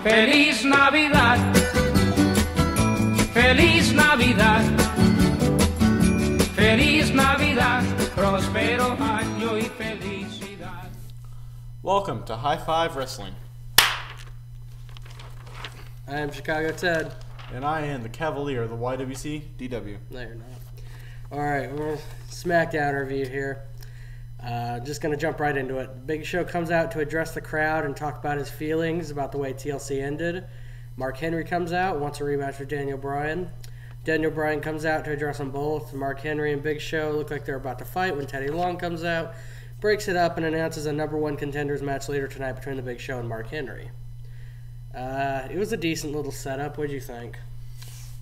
Feliz Navidad, Feliz Navidad, Feliz Navidad, próspero año y felicidad. Welcome to High Five Wrestling. I am Chicago Ted. And I am the Cavalier of the YWC DW. No, you're not. Alright, well, SmackDown review here. Just going to jump right into it. Big Show comes out to address the crowd and talk about his feelings about the way TLC ended. Mark Henry comes out, wants a rematch with Daniel Bryan. Daniel Bryan comes out to address them both. Mark Henry and Big Show look like they're about to fight when Teddy Long comes out, breaks it up, and announces a number one contenders match later tonight between the Big Show and Mark Henry. It was a decent little setup. What did you think?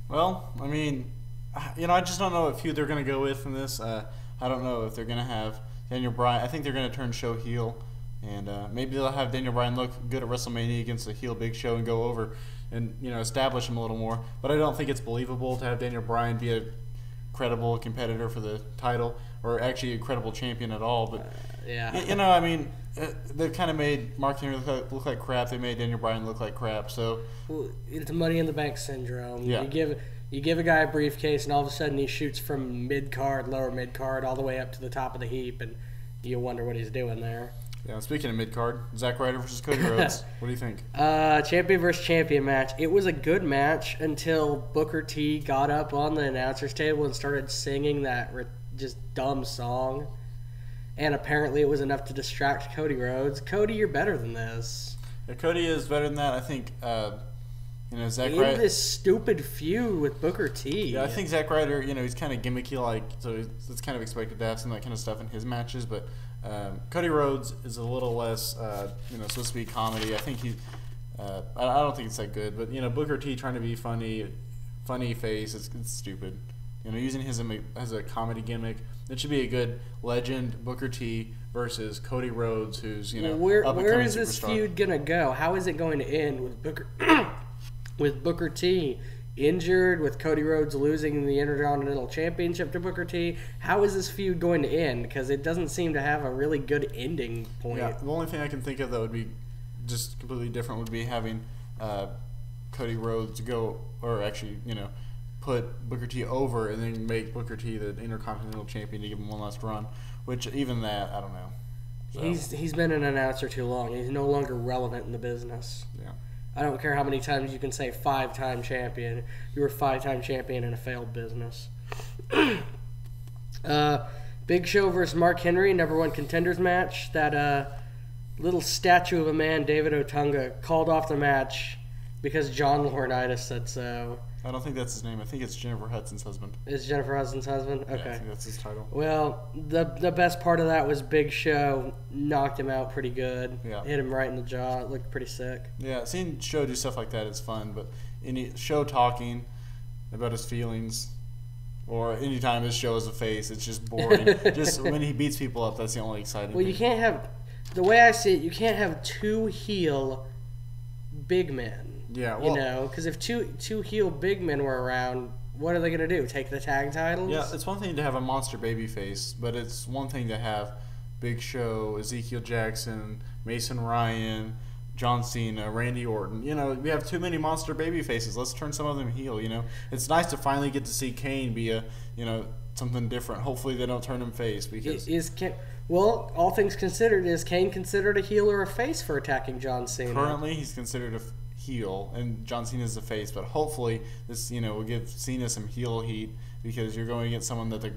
Well, I mean, I just don't know what feud they're going to go with from this. I don't know if they're going to have Daniel Bryan. I think they're going to turn Show heel, and maybe they'll have Daniel Bryan look good at WrestleMania against the heel Big Show and go over and establish him a little more. But I don't think it's believable to have Daniel Bryan be a credible competitor for the title, or actually a credible champion at all. But yeah, I mean, they've kind of made Mark Henry look like crap. They made Daniel Bryan look like crap. So it's Money in the Bank syndrome. Yeah. You give a guy a briefcase, and all of a sudden he shoots from mid-card, lower mid-card, all the way up to the top of the heap, and you wonder what he's doing there. Yeah, speaking of mid-card, Zack Ryder versus Cody Rhodes. What do you think? Champion versus champion match. It was a good match until Booker T got up on the announcer's table and started singing that just dumb song. And apparently it was enough to distract Cody Rhodes. Cody, you're better than this. Yeah, Cody is better than that. I think Zack In Ryder. this stupid feud with Booker T. Yeah, I think Zack Ryder, he's kind of gimmicky, so it's kind of expected to have some of that kind of stuff in his matches. But Cody Rhodes is a little less, supposed to be comedy. I think I don't think it's that good. But Booker T trying to be funny face, it's stupid. Using his as a comedy gimmick. It should be a good legend Booker T versus Cody Rhodes, who's where is this superstar. feud gonna go? How is it going to end with Booker T injured, with Cody Rhodes losing the Intercontinental Championship to Booker T? How is this feud going to end? Because it doesn't seem to have a really good ending point. Yeah, the only thing I can think of that would be just completely different would be having Cody Rhodes go, or actually, put Booker T over and then make Booker T the Intercontinental Champion to give him one last run. Which, even that, I don't know. So, He's been an announcer too long. He's no longer relevant in the business. yeah. I don't care how many times you can say 5-time champion. You were a 5-time champion in a failed business. Big Show versus Mark Henry, number one contenders match. That little statue of a man, David Otunga, called off the match because John Laurinaitis said so. I don't think that's his name. I think it's Jennifer Hudson's husband. Is Jennifer Hudson's husband? Okay. Yeah, I think that's his title. Well, the best part of that was Big Show knocked him out pretty good. Yeah. Hit him right in the jaw. It looked pretty sick. Yeah, seeing Show do stuff like that is fun, but any Show talking about his feelings, or anytime his Show is a face, it's just boring. Just when he beats people up, that's the only exciting Well, thing. you can't have, the way I see it, you can't have two heel big men. Yeah, well, Because if two heel big men were around, what are they going to do? Take the tag titles? yeah, it's one thing to have a monster baby face, but it's one thing to have Big Show, Ezekiel Jackson, Mason Ryan, John Cena, Randy Orton. We have too many monster baby faces. Let's turn some of them heel. It's nice to finally get to see Kane be a something different. Hopefully they don't turn him face because Well, all things considered, is Kane considered a heel or a face for attacking John Cena? currently he's considered a heel and John Cena's a face, but hopefully this will give Cena some heel heat because you're going against someone that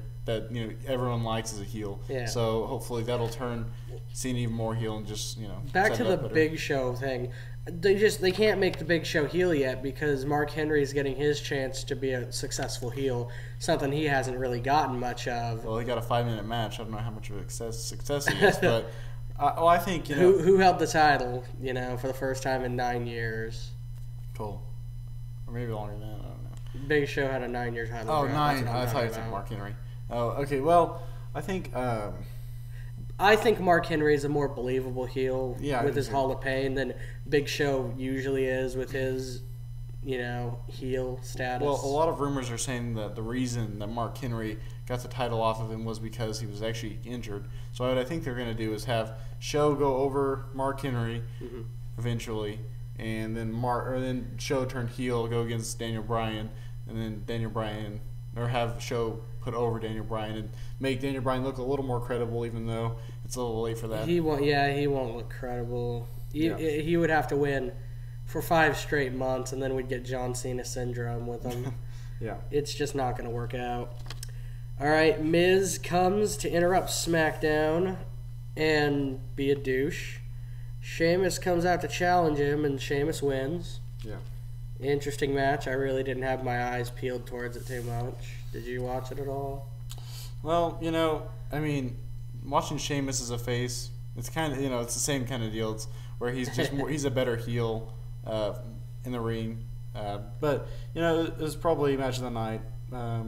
everyone likes as a heel. Yeah. So hopefully that'll turn Cena even more heel and just Back set to it the up better. Big Show thing. They can't make the Big Show heel yet because Mark Henry is getting his chance to be a successful heel, something he hasn't really gotten much of. Well, he got a 5-minute match. I don't know how much of a success he is, but I think Who held the title, for the first time in 9 years? cool, or maybe longer than that. I don't know. Big Show had a 9-year title. Oh, run. 9. That's what I'm I thought talking you said about. Mark Henry. Oh, okay. Well, I think Mark Henry is a more believable heel Yeah, with I his do. Hall of Pain than Big Show usually is with his, heel status. Well, a lot of rumors are saying that the reason that Mark Henry got the title off of him was because he was actually injured. So what I think they're going to do is have Show go over Mark Henry eventually, and then Show turn heel, go against Daniel Bryan, and then Daniel Bryan, or have Show put over Daniel Bryan and make Daniel Bryan look a little more credible, even though it's a little late for that. He won't look credible. He would have to win for 5 straight months, and then we'd get John Cena syndrome with him. Yeah. It's just not going to work out. All right, Miz comes to interrupt SmackDown and be a douche. Sheamus comes out to challenge him, and Sheamus wins. Yeah. Interesting match. I really didn't have my eyes peeled towards it too much. Did you watch it at all? Well, I mean, watching Sheamus as a face, it's kind of, it's the same kind of deal. It's where he's just he's a better heel in the ring. But, it was probably match of the night. I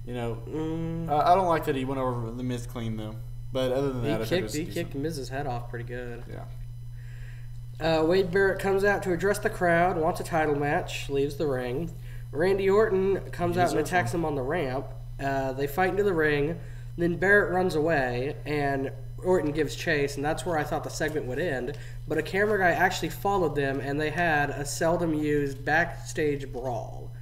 don't like that he went over the Miz clean, though. But other than that, he kicked Miz's head off pretty good. Yeah. Wade Barrett comes out to address the crowd, wants a title match, leaves the ring. Randy Orton comes out and attacks him on the ramp. They fight into the ring. Then Barrett runs away, and Orton gives chase, and that's where I thought the segment would end. But a camera guy actually followed them, and they had a seldom-used backstage brawl,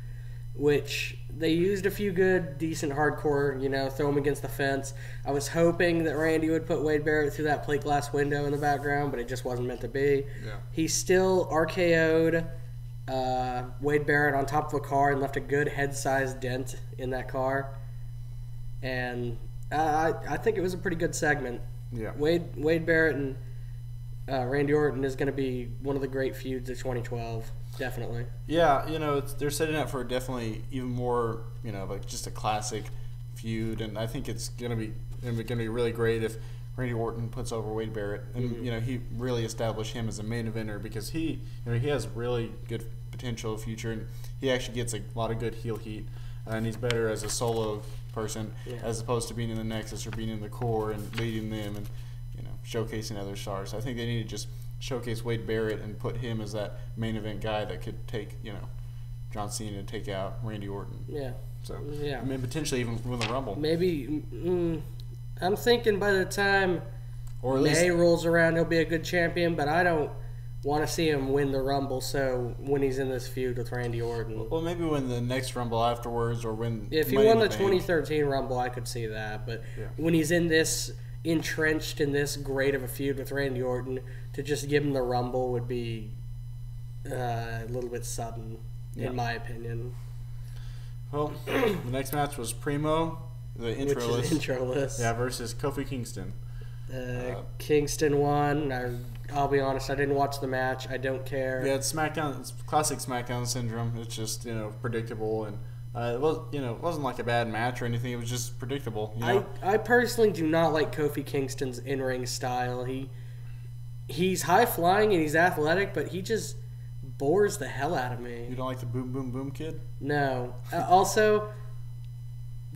which they used a few good, decent hardcore, throw him against the fence. I was hoping that Randy would put Wade Barrett through that plate glass window in the background, but it just wasn't meant to be. Yeah. He still RKO'd Wade Barrett on top of a car and left a good head-sized dent in that car. And I think it was a pretty good segment. Yeah. Wade Barrett and Randy Orton is going to be one of the great feuds of 2012. Definitely. Yeah, they're setting up for definitely even more, like just a classic feud, and I think it's gonna be really great if Randy Orton puts over Wade Barrett, and he really established him as a main eventer because he has really good potential future, and he actually gets a lot of good heel heat, and he's better as a solo person as opposed to being in the Nexus or being in the core and leading them and showcasing other stars. I think they need to just showcase Wade Barrett and put him as that main event guy that could take, John Cena to take out Randy Orton. Yeah. So, yeah. I mean, potentially even win the Rumble. Maybe, I'm thinking by the time or at May least, rolls around, he'll be a good champion, but I don't want to see him win the Rumble, so when he's in this feud with Randy Orton. Well, maybe win the next Rumble afterwards or win. If he won the 2013 Rumble, I could see that, but when he's entrenched in this great of a feud with Randy Orton, to just give him the Rumble would be a little bit sudden, in my opinion. Well, the next match was Primo, the introless. Yeah, versus Kofi Kingston. Kingston won. I'll be honest, I didn't watch the match. I don't care. Yeah, it's SmackDown. It's classic SmackDown syndrome. It's just predictable, and it wasn't like a bad match or anything. It was just predictable. I personally do not like Kofi Kingston's in-ring style. He's high flying and he's athletic, but he just bores the hell out of me. You don't like the boom boom boom kid? No. Also,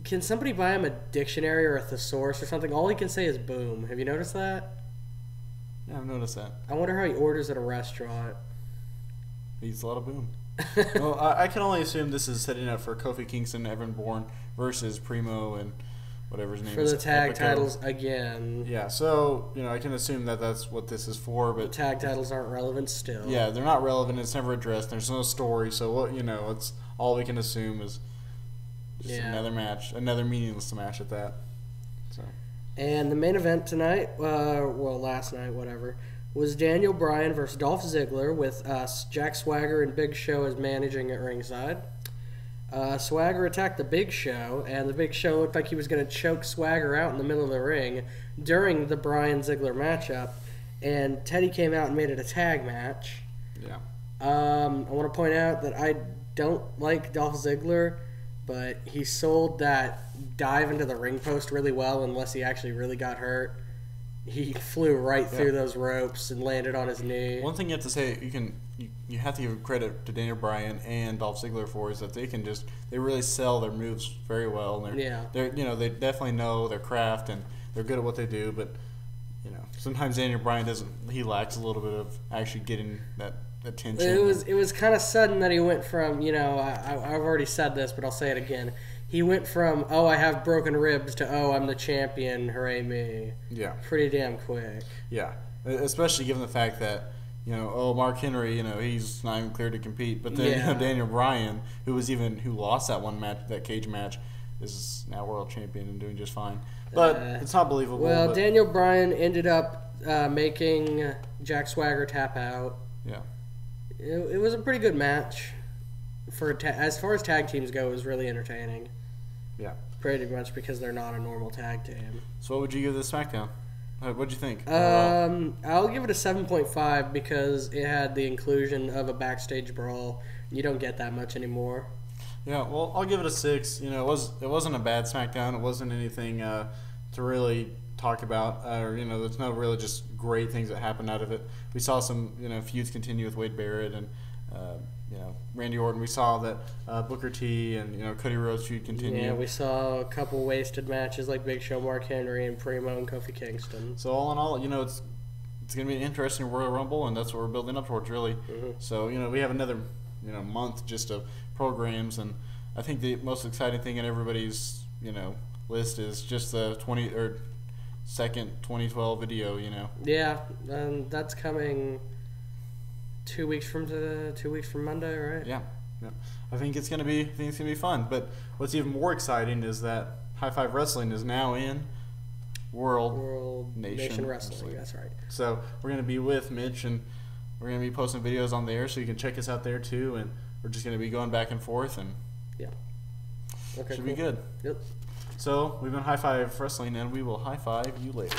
can somebody buy him a dictionary or a thesaurus or something? All he can say is boom. Have you noticed that? Yeah, I've noticed that. I wonder how he orders at a restaurant. He eats a lot of boom. Well, I can only assume this is setting up for Kofi Kingston, Evan Bourne versus Primo and whatever his name for is. For the tag Epico. titles again. Yeah, so, I can assume that that's what this is for. But the tag titles aren't relevant still. Yeah, they're not relevant. It's never addressed. There's no story. So, it's all we can assume is just another match, another meaningless match at that. So. And the main event tonight, last night, whatever, was Daniel Bryan versus Dolph Ziggler with Jack Swagger and Big Show as managing at ringside. Swagger attacked the Big Show, and the Big Show looked like he was going to choke Swagger out in the middle of the ring during the Bryan-Ziggler matchup, and Teddy came out and made it a tag match. Yeah. I want to point out that I don't like Dolph Ziggler, but he sold that dive into the ring post really well unless he actually really got hurt. He flew right through those ropes and landed on his knee. One thing you have to say, you have to give credit to Daniel Bryan and Dolph Ziggler for is that they really sell their moves very well. And they definitely know their craft and they're good at what they do. But sometimes Daniel Bryan he lacks a little bit of actually getting that attention. It was kind of sudden that he went from I've already said this, but I'll say it again. He went from, I have broken ribs to, I'm the champion, hooray me. Yeah. Pretty damn quick. Yeah. Especially given the fact that, Mark Henry, he's not even cleared to compete. But then Daniel Bryan, who lost that cage match, is now world champion and doing just fine. But it's not believable. Well, Daniel Bryan ended up making Jack Swagger tap out. Yeah. It was a pretty good match. As far as tag teams go, it was really entertaining. Yeah. Pretty much because they're not a normal tag team. So what would you give this SmackDown? What'd you think? I'll give it a 7.5 because it had the inclusion of a backstage brawl. You don't get that much anymore. Yeah, well, I'll give it a 6. It wasn't a bad SmackDown. It wasn't anything to really talk about. There's no really just great things that happened out of it. We saw some feuds continue with Wade Barrett and Randy Orton. We saw that Booker T and Cody Rhodes feud continue. Yeah, we saw a couple wasted matches like Big Show, Mark Henry, and Primo and Kofi Kingston. So all in all, it's going to be an interesting Royal Rumble, and that's what we're building up towards, really. Mm-hmm. So we have another month just of programs, and I think the most exciting thing in everybody's list is just the second 2012 video. Yeah, that's coming 2 weeks from Monday, right? Yeah. I think it's gonna be fun. But what's even more exciting is that High Five Wrestling is now in World Nation Wrestling. That's right. So we're gonna be with Mitch, and we're gonna be posting videos on there, so you can check us out there too. And we're just gonna be going back and forth, and Okay, be good. Yep. So we've been High Five Wrestling, and we will high five you later.